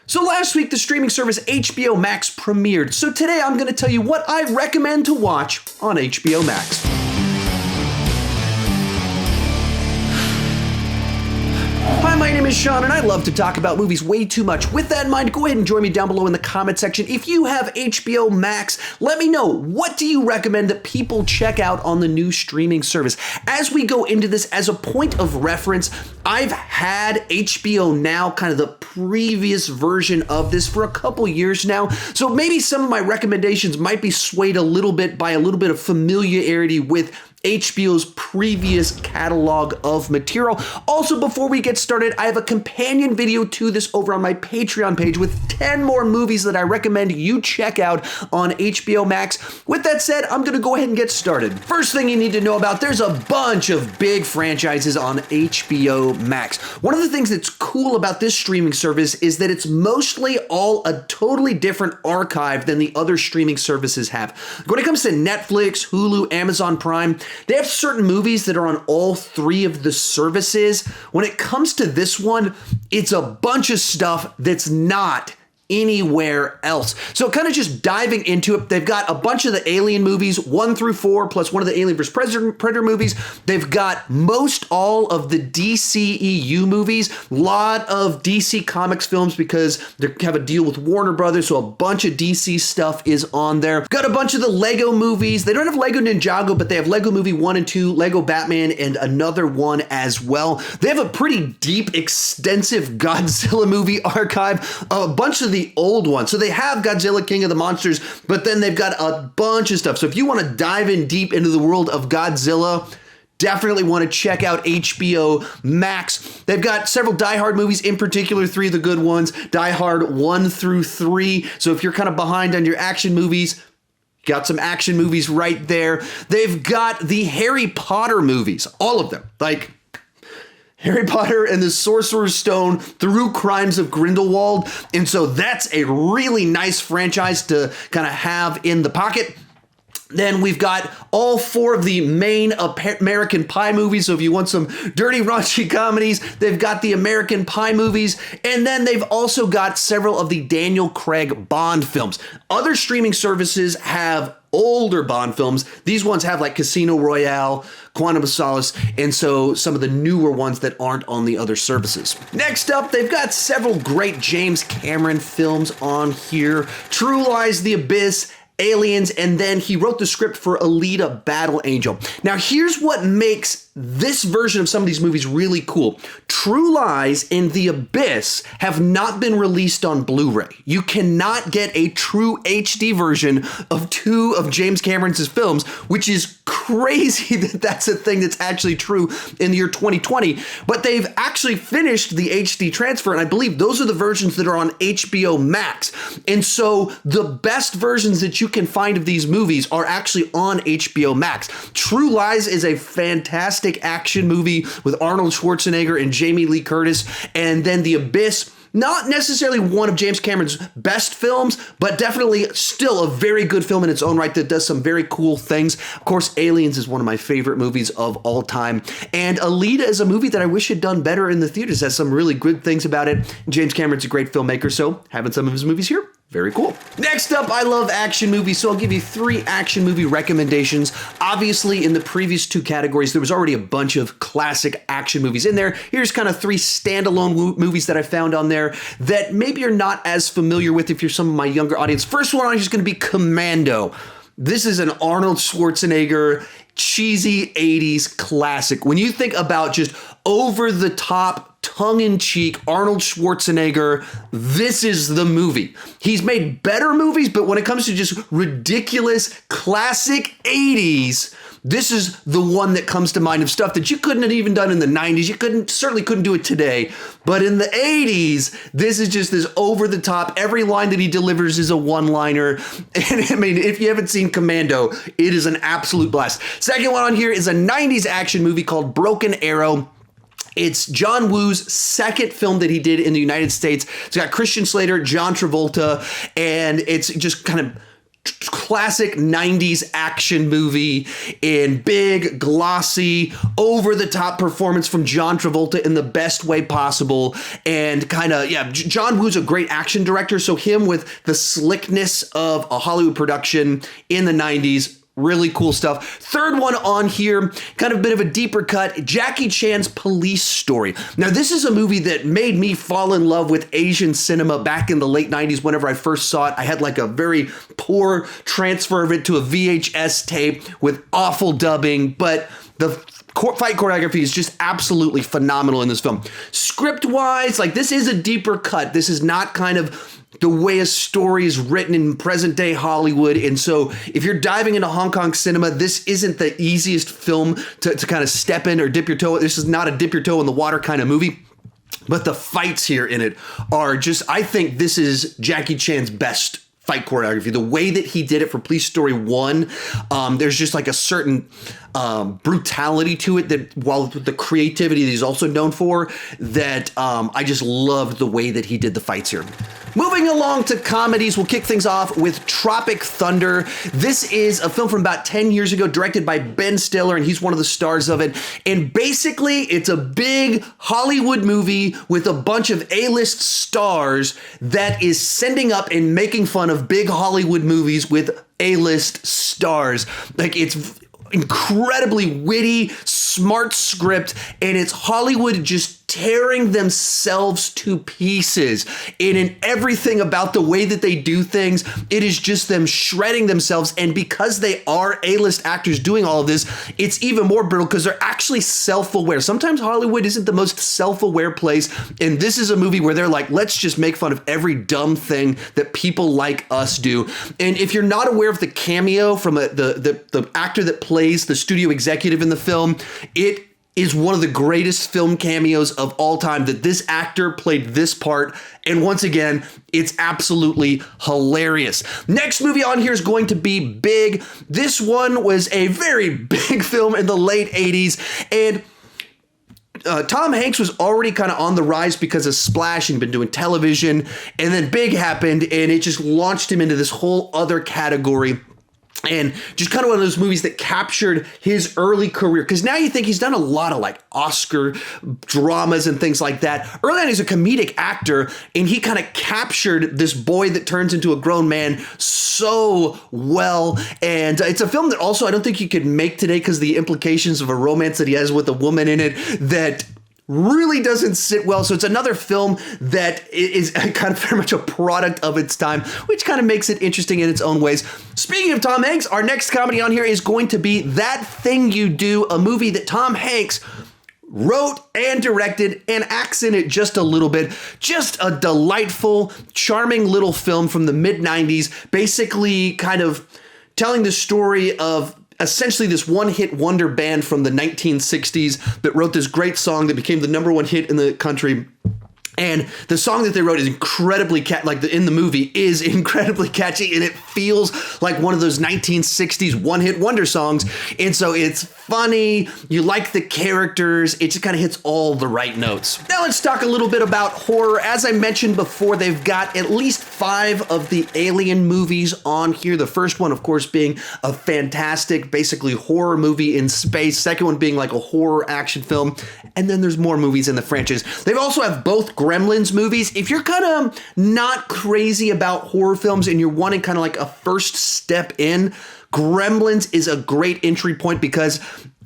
So last week, the streaming service HBO Max premiered. So today I'm going to tell you what I recommend to watch on HBO Max. Hi, my name is Sean, and I love to talk about movies way too much. With that in mind, go ahead and join me down below in the comment section. If you have HBO Max, let me know, what do you recommend that people check out on the new streaming service? As we go into this, as a point of reference, I've had HBO Now, kind of the previous version of this, for a couple years now. So maybe some of my recommendations might be swayed a little bit by a little bit of familiarity with HBO's previous catalog of material. Also, before we get started, I have a companion video to this over on my Patreon page with 10 more movies that I recommend you check out on HBO Max. With that said, I'm gonna go ahead and get started. First thing you need to know about, there's a bunch of big franchises on HBO Max. One of the things that's cool about this streaming service is that it's mostly all a totally different archive than the other streaming services have. When it comes to Netflix, Hulu, Amazon Prime, they have certain movies that are on all three of the services. When it comes to this one, it's a bunch of stuff that's not anywhere else. So kind of just diving into it, they've got a bunch of the Alien movies, 1 through 4, plus one of the Alien vs. Predator movies. They've got most all of the DCEU movies, a lot of DC Comics films because they have a deal with Warner Brothers, so a bunch of DC stuff is on there. Got a bunch of the Lego movies. They don't have Lego Ninjago, but they have Lego Movie 1 and 2, Lego Batman, and another one as well. They have a pretty deep, extensive Godzilla movie archive, a bunch of the old ones. So they have Godzilla King of the Monsters, but then they've got a bunch of stuff. So if you want to dive in deep into the world of Godzilla, definitely want to check out HBO Max. They've got several Die Hard movies, in particular 3 of the good ones, Die Hard 1 through 3. So if you're kind of behind on your action movies, got some action movies right there. They've got the Harry Potter movies, all of them. Like Harry Potter and the Sorcerer's Stone through Crimes of Grindelwald. And so that's a really nice franchise to kind of have in the pocket. Then we've got all 4 of the main American Pie movies. So if you want some dirty, raunchy comedies, they've got the American Pie movies. And then they've also got several of the Daniel Craig Bond films. Other streaming services have older Bond films. These ones have like Casino Royale, Quantum of Solace, and so some of the newer ones that aren't on the other services. Next up, they've got several great James Cameron films on here. True Lies, The Abyss, Aliens, and then he wrote the script for Alita Battle Angel. Now here's what makes this version of some of these movies really cool. True Lies and The Abyss have not been released on Blu-ray. You cannot get a true HD version of 2 of James Cameron's films, which is crazy that that's a thing that's actually true in the year 2020. But they've actually finished the HD transfer, and I believe those are the versions that are on HBO Max. And so the best versions that you can find of these movies are actually on HBO Max. True Lies is a fantastic action movie with Arnold Schwarzenegger and Jamie Lee Curtis. And then The Abyss, not necessarily one of James Cameron's best films, but definitely still a very good film in its own right that does some very cool things. Of course, Aliens is one of my favorite movies of all time. And Alita is a movie that I wish had done better in the theaters. It has some really good things about it. James Cameron's a great filmmaker, so having some of his movies here, very cool. Next up, I love action movies, so I'll give you 3 action movie recommendations. Obviously, in the previous 2 categories, there was already a bunch of classic action movies in there. Here's kind of 3 standalone movies that I found on there that maybe you're not as familiar with if you're some of my younger audience. First one on here is going to be Commando. This is an Arnold Schwarzenegger cheesy 80s classic. When you think about just over-the-top, tongue-in-cheek Arnold Schwarzenegger, this is the movie. He's made better movies, but when it comes to just ridiculous classic 80s, this is the one that comes to mind of stuff that you couldn't have even done in the 90s. You certainly couldn't do it today. But in the 80s, this is just this over the top. Every line that he delivers is a one-liner. And I mean, if you haven't seen Commando, it is an absolute blast. Second one on here is a 90s action movie called Broken Arrow. It's John Woo's second film that he did in the United States. It's got Christian Slater, John Travolta, and it's just kind of classic 90s action movie in big, glossy, over-the-top performance from John Travolta in the best way possible. And kind of, yeah, John Woo's a great action director, so him with the slickness of a Hollywood production in the 90s, really cool stuff. Third one on here, kind of a bit of a deeper cut, Jackie Chan's Police Story. Now, this is a movie that made me fall in love with Asian cinema back in the late 90s whenever I first saw it. I had like a very poor transfer of it to a VHS tape with awful dubbing, but the fight choreography is just absolutely phenomenal in this film. Script-wise, like, this is a deeper cut. This is not kind of the way a story is written in present day Hollywood. And so if you're diving into Hong Kong cinema, this isn't the easiest film to kind of step in or dip your toe. This is not a dip your toe in the water kind of movie. But the fights here in it are just, I think this is Jackie Chan's best fight choreography. The way that he did it for Police Story 1, there's just like a certain brutality to it that, while the creativity that he's also known for, that I just loved the way that he did the fights here. Moving along to comedies, we'll kick things off with Tropic Thunder. This is a film from about 10 years ago, directed by Ben Stiller, and he's one of the stars of it. And basically, it's a big Hollywood movie with a bunch of A-list stars that is sending up and making fun of big Hollywood movies with A-list stars. Like, it's incredibly witty, smart script, and it's Hollywood just tearing themselves to pieces. And in everything about the way that they do things, it is just them shredding themselves. And because they are A-list actors doing all of this, it's even more brutal because they're actually self-aware. Sometimes Hollywood isn't the most self-aware place, and this is a movie where they're like, let's just make fun of every dumb thing that people like us do. And if you're not aware of the cameo from the actor that plays the studio executive in the film, it is one of the greatest film cameos of all time, that this actor played this part. And once again, it's absolutely hilarious. Next movie on here is going to be Big. This one was a very big film in the late 80s. And Tom Hanks was already kind of on the rise because of Splash and been doing television. And then Big happened, and it just launched him into this whole other category. And just kind of one of those movies that captured his early career. Because now you think he's done a lot of like Oscar dramas and things like that. Early on, he's a comedic actor, and he kind of captured this boy that turns into a grown man so well. And it's a film that also I don't think you could make today because the implications of a romance that he has with a woman in it that really doesn't sit well. So it's another film that is kind of very much a product of its time, which kind of makes it interesting in its own ways. Speaking of Tom Hanks, our next comedy on here is going to be That Thing You Do, a movie that Tom Hanks wrote and directed and acts in it just a little bit. Just a delightful, charming little film from the mid-90s, basically kind of telling the story of essentially this one-hit wonder band from the 1960s that wrote this great song that became the #1 hit in the country. And the song that they wrote is incredibly in the movie is incredibly catchy, and it feels like one of those 1960s one-hit wonder songs. And so it's funny, you like the characters, it just kind of hits all the right notes. Now let's talk a little bit about horror. As I mentioned before, they've got at least 5 of the Alien movies on here. The first one, of course, being a fantastic, basically horror movie in space. Second one being like a horror action film. And then there's more movies in the franchise. They also have both Gremlins movies. If you're kind of not crazy about horror films and you're wanting kind of like a first step in, Gremlins is a great entry point because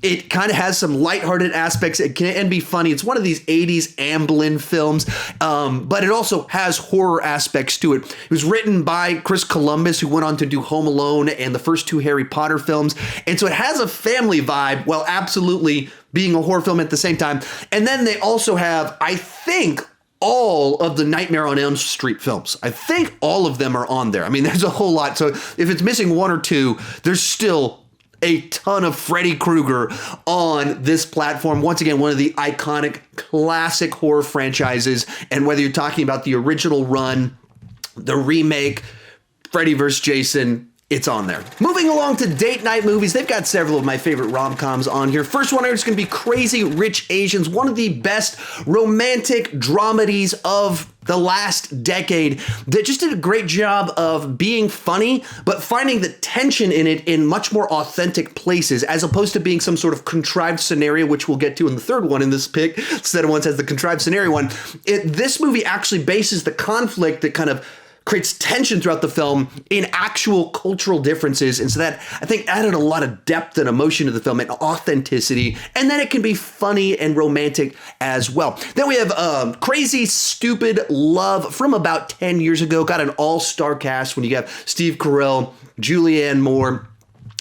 it kind of has some lighthearted aspects. It can be funny. It's one of these 80s Amblin films, but it also has horror aspects to it. It was written by Chris Columbus, who went on to do Home Alone and the first 2 Harry Potter films. And so it has a family vibe while absolutely being a horror film at the same time. And then they also have, I think, all of the Nightmare on Elm Street films. I think all of them are on there. I mean, there's a whole lot. So if it's missing 1 or 2, there's still a ton of Freddy Krueger on this platform. Once again, one of the iconic classic horror franchises. And whether you're talking about the original run, the remake, Freddy vs. Jason, it's on there. Moving along to date night movies, they've got several of my favorite rom-coms on here. First one is going to be Crazy Rich Asians, one of the best romantic dramedies of the last decade that just did a great job of being funny, but finding the tension in it in much more authentic places, as opposed to being some sort of contrived scenario, which we'll get to in the third one in this pick, instead of one says the contrived scenario one. This movie actually bases the conflict that kind of creates tension throughout the film in actual cultural differences. And so that, I think, added a lot of depth and emotion to the film and authenticity. And then it can be funny and romantic as well. Then we have Crazy Stupid Love from about 10 years ago. Got an all-star cast when you have Steve Carell, Julianne Moore,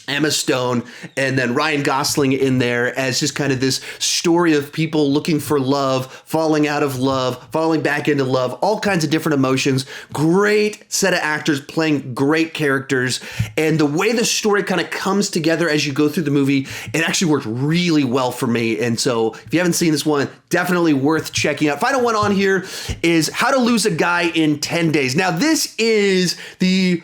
Emma Stone, and then Ryan Gosling in there as just kind of this story of people looking for love, falling out of love, falling back into love, all kinds of different emotions. Great set of actors playing great characters. And the way the story kind of comes together as you go through the movie, it actually worked really well for me. And so if you haven't seen this one, definitely worth checking out. Final one on here is How to Lose a Guy in 10 Days. Now, this is the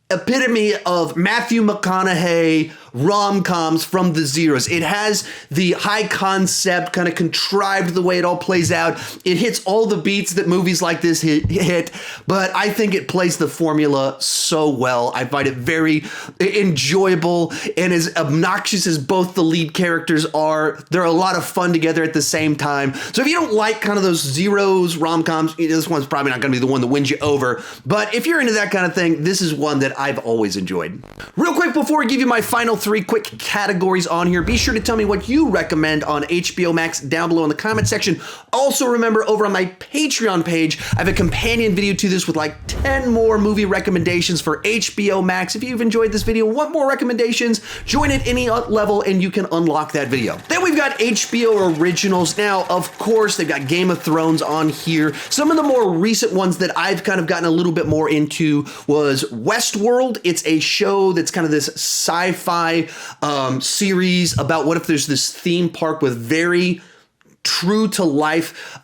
epitome of Matthew McConaughey rom-coms from the zeros. It has the high concept, kind of contrived the way it all plays out. It hits all the beats that movies like this hit, but I think it plays the formula so well. I find it very enjoyable, and as obnoxious as both the lead characters are, they're a lot of fun together at the same time. So if you don't like kind of those zeros rom-coms, this one's probably not going to be the one that wins you over. But if you're into that kind of thing, this is one that I've always enjoyed. Real quick, before I give you my final three quick categories on here, be sure to tell me what you recommend on HBO Max down below in the comment section. Also, remember, over on my Patreon page, I have a companion video to this with like 10 more movie recommendations for HBO Max. If you've enjoyed this video, want more recommendations, join at any level and you can unlock that video. Then we've got HBO Originals. Now, of course, they've got Game of Thrones on here. Some of the more recent ones that I've kind of gotten a little bit more into was Westworld. It's a show that's kind of this sci-fi series about what if there's this theme park with very true to life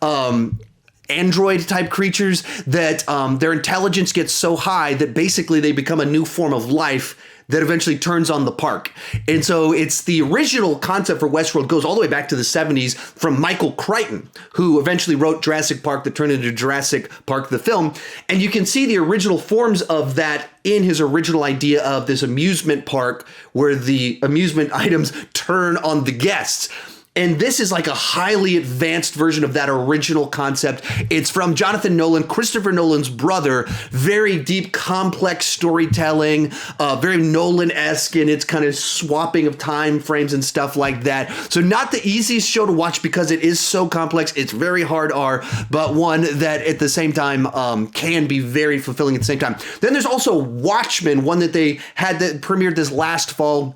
android type creatures that their intelligence gets so high that basically they become a new form of life that eventually turns on the park. And so it's the original concept for Westworld goes all the way back to the 70s from Michael Crichton, who eventually wrote Jurassic Park that turned into Jurassic Park the film. And you can see the original forms of that in his original idea of this amusement park where the amusement items turn on the guests. And this is like a highly advanced version of that original concept. It's from Jonathan Nolan, Christopher Nolan's brother. Very deep, complex storytelling, very Nolan-esque in its kind of swapping of time frames and stuff like that. So not the easiest show to watch because it is so complex. It's very hard R, but one that at the same time can be very fulfilling at the same time. Then there's also Watchmen, one that they had that premiered this last fall.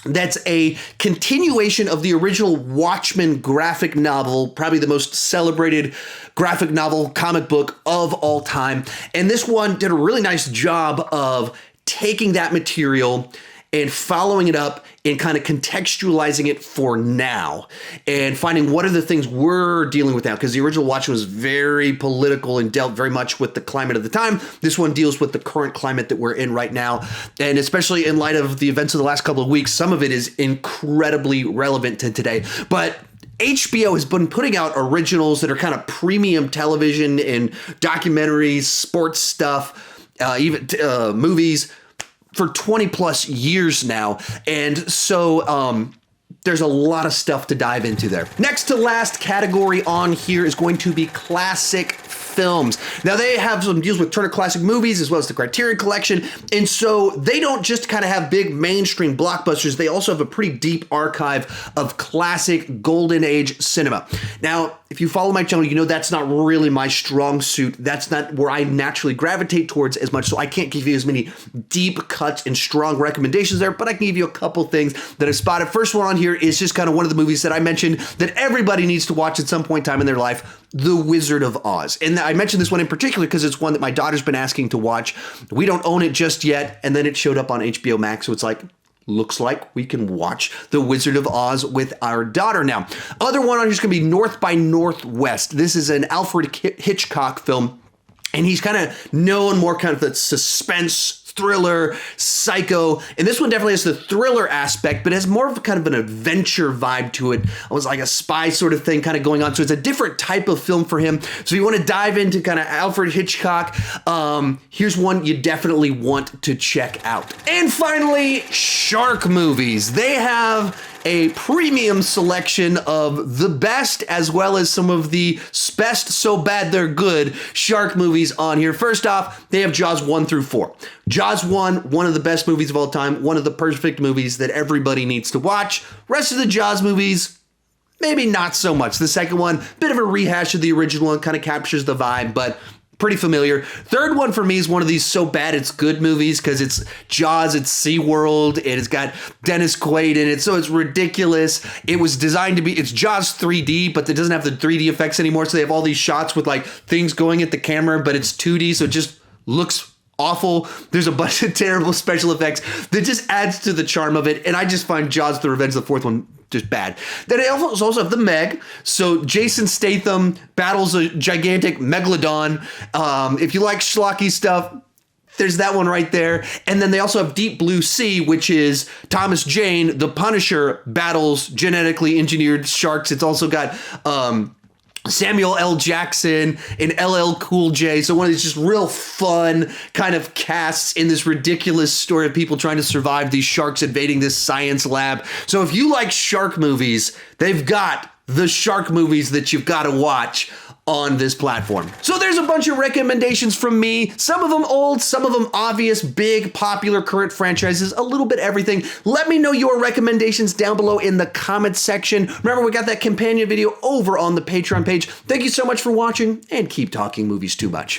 That's a continuation of the original Watchmen graphic novel, probably the most celebrated graphic novel comic book of all time. And this one did a really nice job of taking that material and following it up and kind of contextualizing it for now and finding what are the things we're dealing with now. Because the original Watchmen was very political and dealt very much with the climate of the time. This one deals with the current climate that we're in right now. And especially in light of the events of the last couple of weeks, some of it is incredibly relevant to today. But HBO has been putting out originals that are kind of premium television and documentaries, sports stuff, even movies, for 20 plus years now. And so there's a lot of stuff to dive into there. Next to last category on here is going to be classic films. Now they have some deals with Turner Classic Movies as well as the Criterion Collection. And so they don't just kind of have big mainstream blockbusters. They also have a pretty deep archive of classic golden age cinema. Now, if you follow my channel, you know that's not really my strong suit. That's not where I naturally gravitate towards as much. So I can't give you as many deep cuts and strong recommendations there, but I can give you a couple things that I spotted. First one on here is just kind of one of the movies that I mentioned that everybody needs to watch at some point in time in their life, The Wizard of Oz. And I mentioned this one in particular because it's one that my daughter's been asking to watch. We don't own it just yet. And then it showed up on HBO Max. So it's like, looks like we can watch The Wizard of Oz with our daughter now. Other one on here is going to be North by Northwest. This is an Alfred Hitchcock film. And he's kind of known more kind of the suspense thriller, psycho, and this one definitely has the thriller aspect, but has more of kind of an adventure vibe to it. It was like a spy sort of thing kind of going on, so it's a different type of film for him. So if you want to dive into kind of Alfred Hitchcock, here's one you definitely want to check out. And finally, shark movies. They have a premium selection of the best as well as some of the best so bad they're good shark movies on here. First off, they have Jaws 1 through 4. Jaws 1, one of the best movies of all time, one of the perfect movies that everybody needs to watch. Rest of the Jaws movies, maybe not so much. The second one, bit of a rehash of the original one, kind of captures the vibe, but pretty familiar. Third one for me is one of these so bad it's good movies because it's Jaws, it's SeaWorld, and it's got Dennis Quaid in it, so it's ridiculous. It was designed to be, it's Jaws 3D, but it doesn't have the 3D effects anymore, so they have all these shots with like things going at the camera, but it's 2D, so it just looks awful. There's a bunch of terrible special effects that just adds to the charm of it, and I just find Jaws the Revenge of the Fourth one just bad. Then I also have the Meg. So Jason Statham battles a gigantic megalodon. If you like schlocky stuff, there's that one right there. And then they also have Deep Blue Sea, which is Thomas Jane, the Punisher, battles genetically engineered sharks. It's also got Samuel L. Jackson and LL Cool J. So one of these just real fun kind of casts in this ridiculous story of people trying to survive these sharks invading this science lab. So if you like shark movies, they've got the shark movies that you've got to watch on this platform. So there's a bunch of recommendations from me, some of them old, some of them obvious, big, popular, current franchises, a little bit everything. Let me know your recommendations down below in the comments section. Remember, we got that companion video over on the Patreon page. Thank you so much for watching, and keep talking movies too much.